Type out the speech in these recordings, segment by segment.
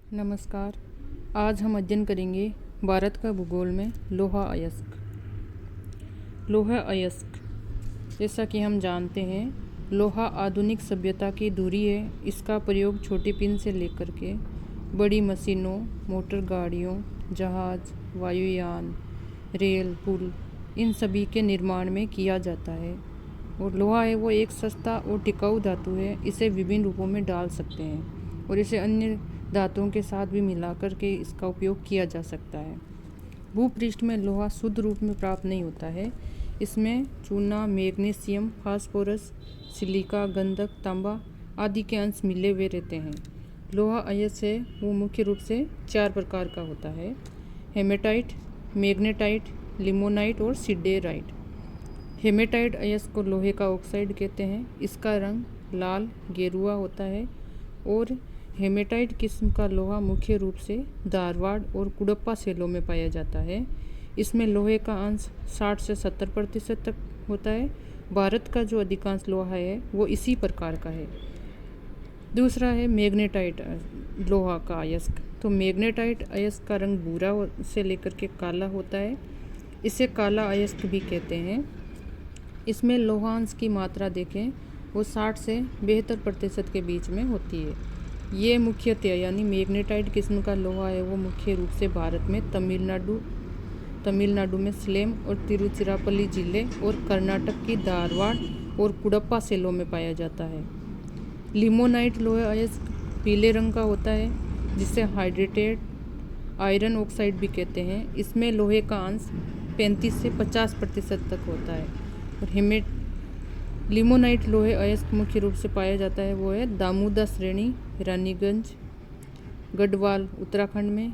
नमस्कार। आज हम अध्ययन करेंगे भारत का भूगोल में लोहा अयस्क। लोहा अयस्क, जैसा कि हम जानते हैं, लोहा आधुनिक सभ्यता की धुरी है। इसका प्रयोग छोटी पिन से लेकर के बड़ी मशीनों, मोटर गाड़ियों, जहाज, वायुयान, रेल, पुल, इन सभी के निर्माण में किया जाता है। और लोहा है वो एक सस्ता और टिकाऊ धातु है। इसे विभिन्न रूपों में डाल सकते हैं और इसे अन्य धातुओं के साथ भी मिलाकर के इसका उपयोग किया जा सकता है। भूपृष्ठ में लोहा शुद्ध रूप में प्राप्त नहीं होता है। इसमें चूना, मैग्नीशियम, फास्फोरस, सिलिका, गंधक, तांबा आदि के अंश मिले हुए रहते हैं। लोहा अयस्क है वो मुख्य रूप से 4 प्रकार का होता है: हेमेटाइट, मैग्नेटाइट, लिमोनाइट और सिडेराइट। हेमेटाइट अयस्क को लोहे का ऑक्साइड कहते हैं। इसका रंग लाल गेरुआ होता है और हेमेटाइट किस्म का लोहा मुख्य रूप से धारवाड़ और कुडप्पा सेलों में पाया जाता है। इसमें लोहे का अंश 60 से 70% तक होता है। भारत का जो अधिकांश लोहा है वो इसी प्रकार का है। दूसरा है मैग्नेटाइट लोहा का अयस्क। तो मैग्नेटाइट अयस्क का रंग भूरा से लेकर के काला होता है। इसे काला अयस्क भी कहते हैं। इसमें लोहांश की मात्रा देखें वो 60 से 72% के बीच में होती है। ये मुख्यतः यानी मैग्नेटाइट किस्म का लोहा है वो मुख्य रूप से भारत में तमिलनाडु में सलेम और तिरुचिरापल्ली जिले और कर्नाटक की धारवाड़ और कुडप्पा सेलों में पाया जाता है। लिमोनाइट लोहा अयस्क पीले रंग का होता है, जिसे हाइड्रेटेड आयरन ऑक्साइड भी कहते हैं। इसमें लोहे का अंश 35 से 50% तक होता है। और लिमोनाइट लोहे अयस्क मुख्य रूप से पाया जाता है वो है दामोदर श्रेणी, रानीगंज, गढ़वाल उत्तराखंड में,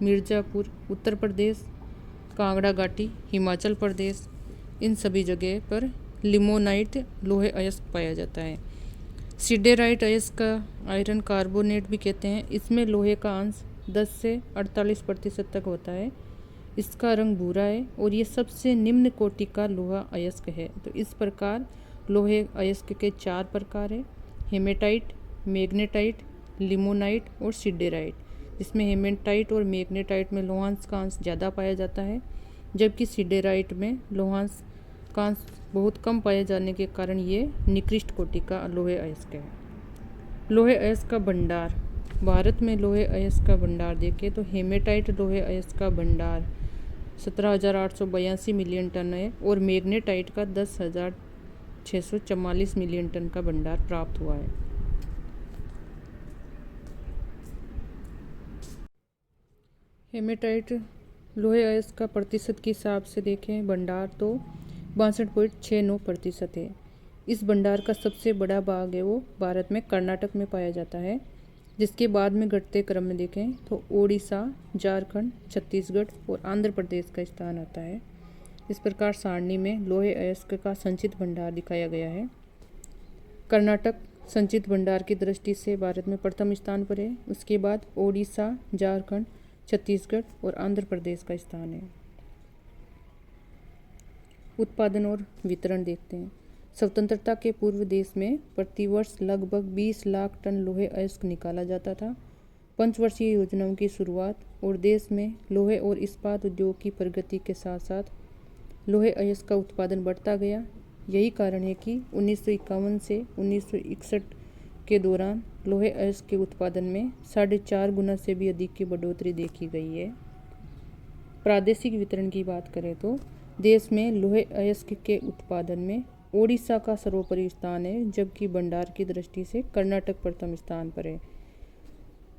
मिर्ज़ापुर उत्तर प्रदेश, कांगड़ा घाटी हिमाचल प्रदेश, इन सभी जगह पर लिमोनाइट लोहे अयस्क पाया जाता है। सिडेराइट अयस्क का आयरन कार्बोनेट भी कहते हैं। इसमें लोहे का अंश 10 से 48% तक होता है। इसका रंग भूरा है और ये सबसे निम्न कोटि का लोहा अयस्क है। तो इस प्रकार लोहे अयस्क के 4 प्रकार है: हेमेटाइट, मैग्नेटाइट, लिमोनाइट और सिडेराइट। जिसमें हेमेटाइट और मैग्नेटाइट में लोहांश का अंश ज़्यादा पाया जाता है, जबकि सिडेराइट में लोहांश का अंश बहुत कम पाए जाने के कारण ये निकृष्ट कोटि का लोहे अयस्क है। लोहे अयस्क का भंडार। भारत में लोहे अयस्क का भंडार देखें तो हेमेटाइट लोहे अयस्क का भंडार 17,882 मिलियन टन है और मैग्नेटाइट का 10,644 मिलियन टन का भंडार प्राप्त हुआ है। हेमेटाइट लोहे अयस्क का प्रतिशत के हिसाब से देखें भंडार तो 62.69% है। इस भंडार का सबसे बड़ा भाग है वो भारत में कर्नाटक में पाया जाता है, जिसके बाद में घटते क्रम में देखें तो ओडिशा, झारखंड, छत्तीसगढ़ और आंध्र प्रदेश का स्थान आता है। इस प्रकार सारणी में लोहे अयस्क का संचित भंडार दिखाया गया है। कर्नाटक संचित भंडार की दृष्टि से भारत में प्रथम स्थान पर है। उसके बाद ओडिशा, झारखंड, छत्तीसगढ़ और आंध्र प्रदेश का स्थान है। उत्पादन और वितरण देखते हैं। स्वतंत्रता के पूर्व देश में प्रतिवर्ष लगभग 20 लाख टन लोहे अयस्क निकाला जाता था। पंचवर्षीय योजनाओं की शुरुआत और देश में लोहे और इस्पात उद्योग की प्रगति के साथ साथ लोहे अयस्क का उत्पादन बढ़ता गया। यही कारण है कि 1951 से 1961 के दौरान लोहे अयस्क के उत्पादन में 4.5 गुना से भी अधिक की बढ़ोतरी देखी गई है। प्रादेशिक वितरण की बात करें तो देश में लोहे अयस्क के उत्पादन में ओडिशा का सर्वोपरि स्थान है, जबकि भंडार की दृष्टि से कर्नाटक प्रथम स्थान पर है।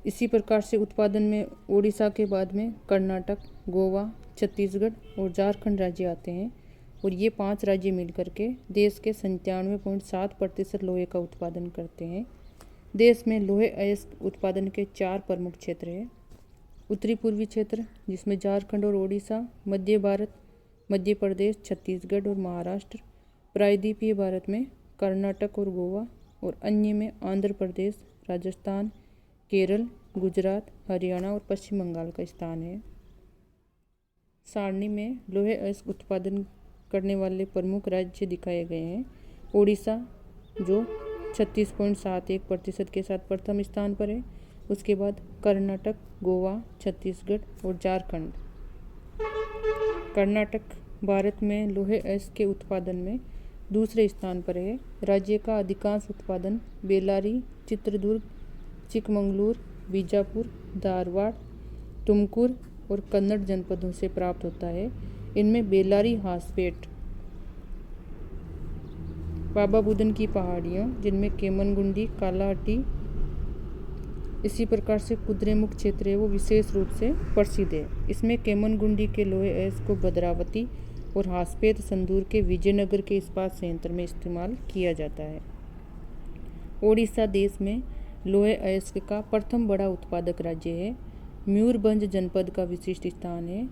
इसी प्रकार से उत्पादन में ओडिशा के बाद में कर्नाटक, गोवा, छत्तीसगढ़ और झारखंड राज्य आते हैं और ये 5 राज्य मिलकर के देश के 97.7% लोहे का उत्पादन करते हैं। देश में लोहे अयस्क उत्पादन के 4 प्रमुख क्षेत्र हैं: उत्तरी पूर्वी क्षेत्र, जिसमें झारखंड और ओडिशा, मध्य भारत, मध्य प्रदेश, छत्तीसगढ़ और महाराष्ट्र, प्रायद्वीपीय भारत में कर्नाटक और गोवा, और अन्य में आंध्र प्रदेश, राजस्थान, केरल, गुजरात, हरियाणा और पश्चिम बंगाल का स्थान है। सारणी में लोहे अयस्क उत्पादन करने वाले प्रमुख राज्य दिखाए गए हैं। ओडिशा जो 36.71% के साथ प्रथम स्थान पर है, उसके बाद कर्नाटक, गोवा, छत्तीसगढ़ और झारखंड। कर्नाटक भारत में लोहे अयस्क के उत्पादन में दूसरे स्थान पर है। राज्य का अधिकांश उत्पादन बेल्लारी, चित्रदुर्ग, चिकमंगलूर, बीजापुर, धारवाड़, तुमकुर और कन्नड़ जनपदों से प्राप्त होता है। इनमें बेल्लारी हासपेट, बाबा बुदन की पहाड़ियाँ जिनमें केमनगुंडी, कालाहट्टी, इसी प्रकार से कुद्रेमुख क्षेत्र है वो विशेष रूप से प्रसिद्ध है। इसमें केमनगुंडी के लोहे अयस्क को भद्रावती और हासपेट संदूर के विजयनगर के इस्पात संयंत्र में इस्तेमाल किया जाता है। ओडिशा देश में लोहे अयस्क का प्रथम बड़ा उत्पादक राज्य है। मयूरभंज जनपद का विशिष्ट स्थान है,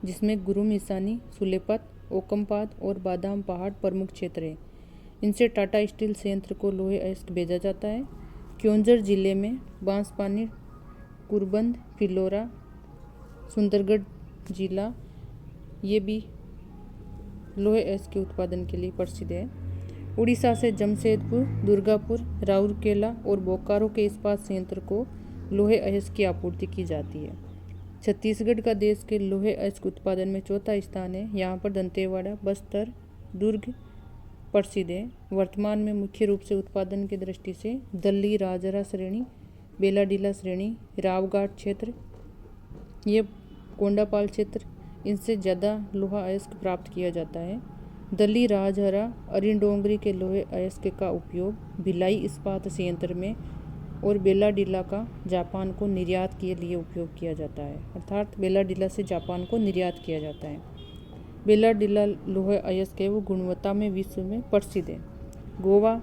जिसमें गुरुम ईशानी, सुलेपत, ओकमपाद और बादाम पहाड़ प्रमुख क्षेत्र है। इनसे टाटा स्टील संयंत्र को लोहे अयस्क भेजा जाता है। क्योंझर जिले में बांसपानी, कुरबंद, फिलौरा, सुंदरगढ़ जिला ये भी लोहे अयस्क के उत्पादन के लिए प्रसिद्ध है। उड़ीसा से जमशेदपुर, दुर्गापुर, राउरकेला और बोकारो के इस्पात संयंत्र को लोहे अयस्क की आपूर्ति की जाती है। छत्तीसगढ़ का देश के लोहे अयस्क उत्पादन में चौथा स्थान है। यहाँ पर दंतेवाड़ा, बस्तर, दुर्ग प्रसिद्ध है। वर्तमान में मुख्य रूप से उत्पादन की दृष्टि से दल्ली, राजरा श्रेणी, बेलाडीला श्रेणी, रावघाट क्षेत्र, ये कोंडापाल क्षेत्र, इनसे ज़्यादा लोहा अयस्क प्राप्त किया जाता है। दल्ली, राजहरा, अरिंडोंगरी के लोहे अयस्क का उपयोग भिलाई इस्पात संयंत्र में और बेलाडीला का जापान को निर्यात के लिए उपयोग किया जाता है। अर्थात बेलाडीला से जापान को निर्यात किया जाता है। बेलाडीला लोहे अयस्क है वो गुणवत्ता में विश्व में प्रसिद्ध है। गोवा,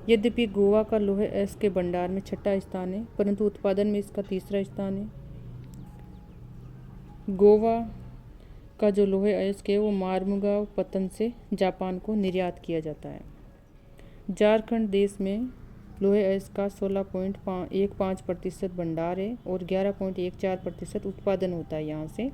यद्यपि गोवा का लोहे अयस्क के भंडार में छठा स्थान है, परंतु उत्पादन में इसका तीसरा स्थान है। गोवा का जो लोहे अयस्क है वो मार्मुगांव पत्तन से जापान को निर्यात किया जाता है। झारखंड देश में लोहे अयस्क का 16.15% भंडार है और 11.14% उत्पादन होता है यहाँ से।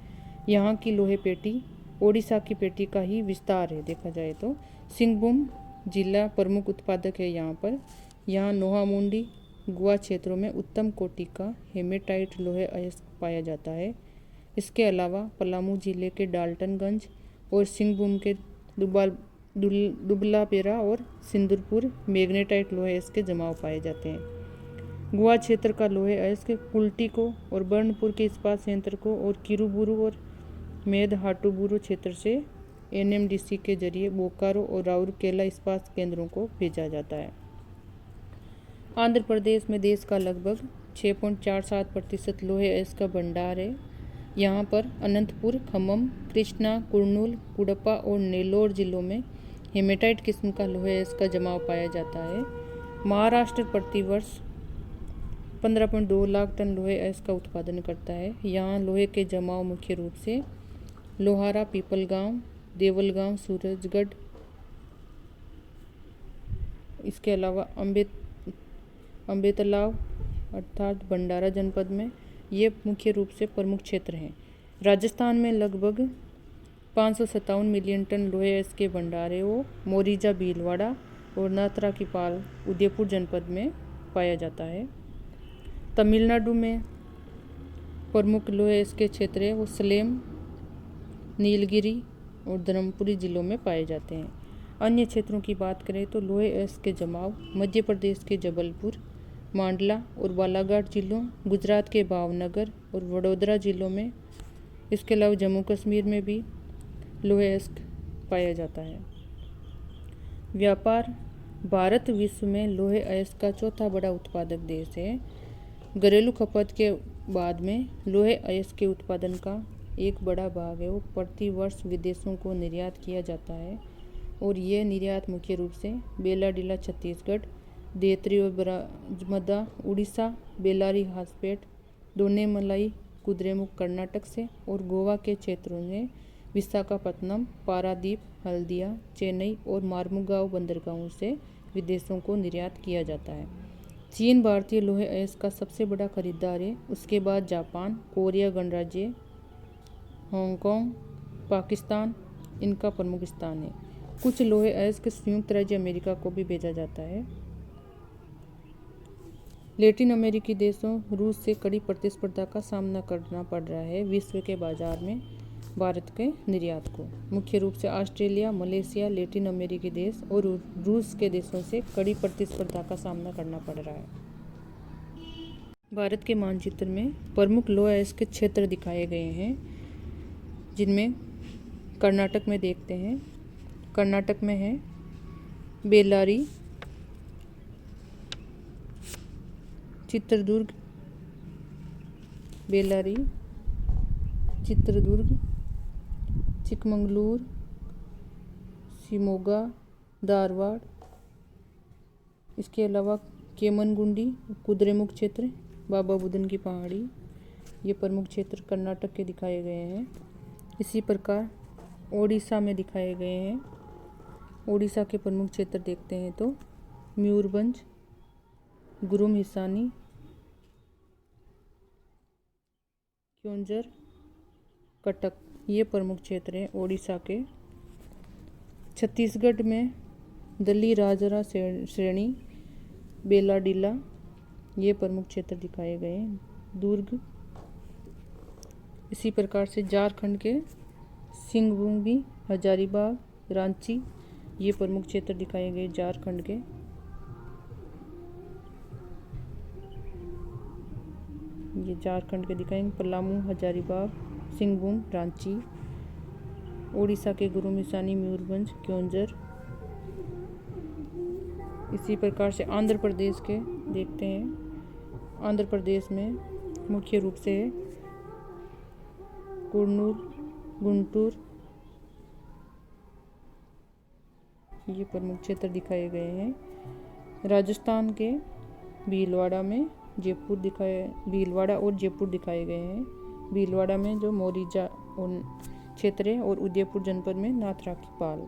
यहाँ की लोहे पेटी ओडिशा की पेटी का ही विस्तार है देखा जाए तो। सिंहभूम जिला प्रमुख उत्पादक है यहाँ पर। यहाँ नोहामुंडी, गुआ क्षेत्रों में उत्तम कोटि का हेमेटाइट लोहे अयस्क पाया जाता है। इसके अलावा पलामू जिले के डाल्टनगंज और सिंहभूम के दुबलापेरा और सिंदूरपुर मैग्नेटाइट लोहे अयस्क के जमाव पाए जाते हैं। गुआ क्षेत्र का लोहे अयस्क कुल्टी को और बर्नपुर के इस्पात संयंत्र को और किरुबुरु और मेदहाटुबुरु क्षेत्र से एनएमडीसी के जरिए बोकारो और राउरकेला इस्पात केंद्रों को भेजा जाता है। आंध्र प्रदेश में देश का लगभग 6.47% लोहे अयस्क का भंडार है। यहाँ पर अनंतपुर, खम्मम, कृष्णा, कुर्नूल, कुडपा और नेल्लोर जिलों में हेमेटाइट किस्म का लोहे अयस्क का जमाव पाया जाता है। महाराष्ट्र प्रतिवर्ष 15.2 लाख टन लोहे अयस्क का उत्पादन करता है। यहाँ लोहे के जमाव मुख्य रूप से लोहारा, पीपलगांव, देवलगांव, सूरजगढ़, इसके अलावा अम्बेतलाव अर्थात भंडारा जनपद में ये मुख्य रूप से प्रमुख क्षेत्र हैं। राजस्थान में लगभग 557 मिलियन टन लोहे अयस्क के भंडार है वो मोरीजा, भीलवाड़ा और नाथरा की पाल उदयपुर जनपद में पाया जाता है। तमिलनाडु में प्रमुख लोहे अयस्क के क्षेत्र है वो सलेम, नीलगिरी और धर्मपुरी जिलों में पाए जाते हैं। अन्य क्षेत्रों की बात करें तो लोहे अयस्क के जमाव मध्य प्रदेश के जबलपुर, मांडला और बालाघाट जिलों, गुजरात के भावनगर और वडोदरा जिलों में, इसके अलावा जम्मू कश्मीर में भी लोहे अयस्क पाया जाता है। व्यापार, भारत विश्व में लोहे अयस्क का चौथा बड़ा उत्पादक देश है। घरेलू खपत के बाद में लोहे अयस्क के उत्पादन का एक बड़ा भाग है वो प्रति वर्ष विदेशों को निर्यात किया जाता है और यह निर्यात मुख्य रूप से बेलाडीला छत्तीसगढ़, देत्री और ब्रजमदा उड़ीसा, बेल्लारी हासपेट, दोनेमलाई, कुद्रेमुख कर्नाटक से और गोवा के क्षेत्रों में विशाखापत्तनम, पारादीप, हल्दिया, चेन्नई और मार्मुगांव बंदरगाहों से विदेशों को निर्यात किया जाता है। चीन भारतीय लोहे अयस्क का सबसे बड़ा खरीदार है। उसके बाद जापान, कोरिया गणराज्य, हांगकांग, पाकिस्तान इनका प्रमुख स्थान है। कुछ लोहे अयस्क संयुक्त राज्य अमेरिका को भी भेजा जाता है। लैटिन अमेरिकी देशों रूस से कड़ी प्रतिस्पर्धा का सामना करना पड़ रहा है विश्व के बाजार में भारत के निर्यात को। मुख्य रूप से ऑस्ट्रेलिया, मलेशिया, लैटिन अमेरिकी देश और रूस के देशों से कड़ी प्रतिस्पर्धा का सामना करना पड़ रहा है। भारत के मानचित्र में प्रमुख लौह अयस्क के क्षेत्र दिखाए गए हैं, जिनमें कर्नाटक में देखते हैं। कर्नाटक में है बेल्लारी, चित्रदुर्ग, बेल्लारी, चित्रदुर्ग, चिकमंगलूर, शिमोगा, धारवाड़। इसके अलावा केमनगुंडी, कुद्रेमुख क्षेत्र, बाबा बुदन की पहाड़ी, ये प्रमुख क्षेत्र कर्नाटक के दिखाए गए हैं। इसी प्रकार ओडिशा में दिखाए गए हैं। ओडिशा के प्रमुख क्षेत्र देखते हैं तो मयूरभंज, गुरुम हिसानी, क्योंझर, कटक, ये प्रमुख क्षेत्र हैं ओडिशा के। छत्तीसगढ़ में दली राजरा श्रेणी, बेलाडीला, ये प्रमुख क्षेत्र दिखाए गए हैं। दुर्ग। इसी प्रकार से झारखंड के सिंहभूम, हजारीबाग, रांची, ये प्रमुख क्षेत्र दिखाए गए झारखंड के। ये झारखंड के दिखाएंगे पलामू, हजारीबाग, सिंहभूम, रांची। ओडिशा के गुरुम हिसानी, मयूरभंज, क्योंझर। इसी प्रकार से आंध्र प्रदेश के देखते हैं। आंध्र प्रदेश में मुख्य रूप से कुर्नूल, गुंटूर, ये प्रमुख क्षेत्र दिखाए गए हैं। राजस्थान के भीलवाड़ा में भीलवाड़ा और जयपुर दिखाए गए हैं। भीलवाड़ा में जो मोरीजा क्षेत्र है और उदयपुर जनपद में नाथराकी पाल।